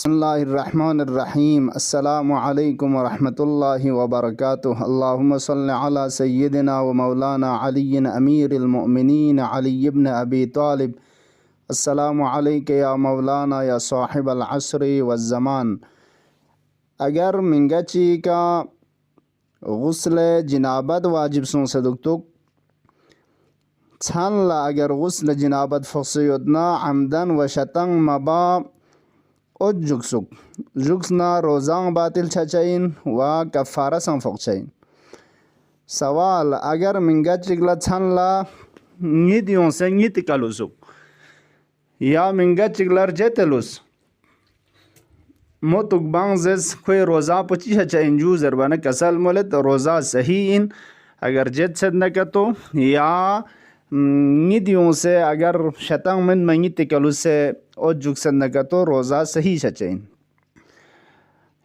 بسم اللہ الرحمن الرحیم۔ السلام علیکم ورحمۃ اللہ وبرکاتہ۔ اللہم صل علی سیدنا و مولانا علی امیر المؤمنین علی ابن ابی طالب۔ السلام علیک یا مولانا یا صاحب العصر والزمان۔ اگر منگچی کا غسل جنابت واجب سن صدقتک چھان لا اگر غسل جنابت فقصیدنا عمدن و شتنگ مبا اد جگسنا روزان باطل چچین و کفارہ سن فقچین۔ سوال اگر منگا چگلا چھان لا نیت یون سے نیت کلوسک یا منگا چگلر جتلوس موتک بانزز کوئی روزہ پچی چچین جو زربانہ کسل مولت روزہ صحیح ان اگر جت سد نکتو یا نیدیوں سے اگر شتنگ من منگیت کلو سے او جگسد نکتو روزہ صحیح چچین۔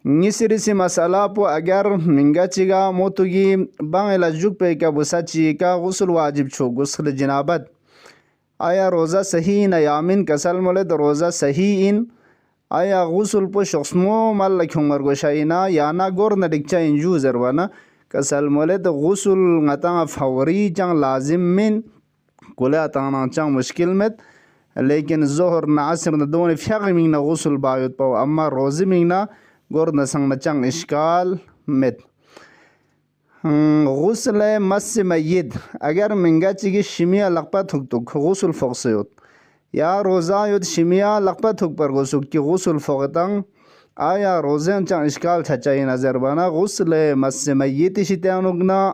نیسری سی مسئلہ پو اگر منگا چگا موتوگی بانگلا جگ پہ کا بسا چی کا غسل واجب چھو غسل جنابت آیا روزہ صحیح ان ایامن کسل مولد روزہ صحیح ان آیا غسل پو شخصمو مال لکھوں مرگوشاینا یا نا گور ندکچا انجو زروانا کسل مولد غسل غطا فوری چنگ لازم من کلا تانا چنگ مشکل مت لیکن ظہر نعصر ندون فیغ مینگنا غسل باید پاو اما روزی مینگنا گور نسنگ چنگ اشکال مت۔ غسل مس میت اگر منگا چگی شمیہ لقپا تھک غسل فقصیوت یا روزہ یود شمیہ لقپا تھک پر غسل کی غسل فقطنگ آیا روزین چنگ اشکال چھچائی نظر بانا غسل مس میت شتیانوگنا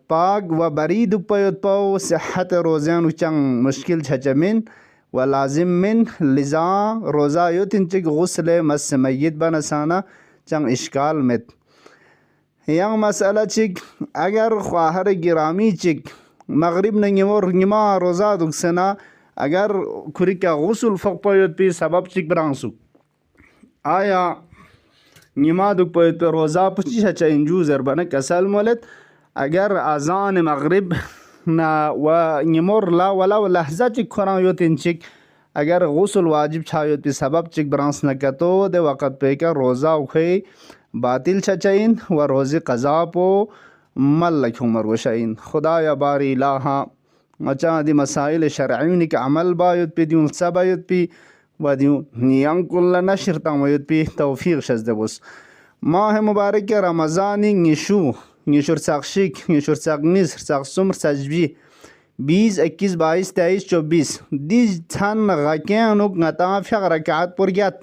پاک و برید پیوت پاو صحت روزین چنگ مشکل چھچمن و لازم من لذا روزہ یوتن چگ غسل مس میت بنسانا چنگ اشکال مت۔ ینگ مسئلہ چگ اگر خواہر گرامی چگ مغرب نما روزہ دکسنا اگر کھری کا غسل فق پیوت پی سبب چگ برانسو آیا نما دک پیوت پی روزہ پچی چھچا انجو زربانا کسل مولت اگر اذان مغرب نا و نمور لا ولا لحظہ چک کھران یوتن چک اگر غسل واجب چھایوت پی سبب چک برانس نکتو دے وقت پہ کا روزہ اکھے باطل چھچائن و روزی قضا پو مل لکھوں مرگوشائن۔ خدا یا باری الہا مچا دی مسائل شرعین کا عمل باید پی دیون سبایت پی و دیون نیان کل نشر تامایت پی توفیق شزده بس۔ ماہ مبارک رمضانی نیشور ساقشک نیشور ساقنیس ساق سمر سجبی 20 21 22 23 24 دیج تھان غاکینوک نتا فیق رکعات پرگیت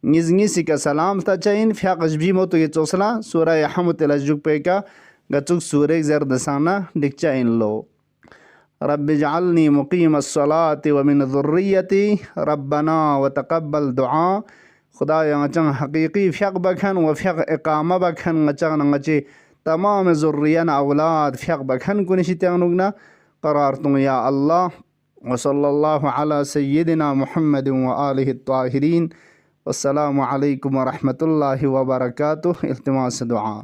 نزنگی کا سلام تا چاین فیق جبی موتو یہ چوسلا سورہ حمد الجگ پہ کا گچک سورہ زردسانہ ڈک چاین لو۔ رب اجعلنی مقیم الصلاة ومن ذریتی ربنا وتقبل دعا۔ خدا یا چنگ حقیقی فیق بکھن و فیق اقامہ بکھن چنگ نگچے تمام ذریان اولاد فیق بکھن کنشی تیانوگنا قرارتوں یا اللہ۔ وصلی اللہ علی سیدنا محمد و آلہ الطاہرین۔ والسلام علیکم ورحمۃ اللہ وبرکاتہ۔ التماس دعا۔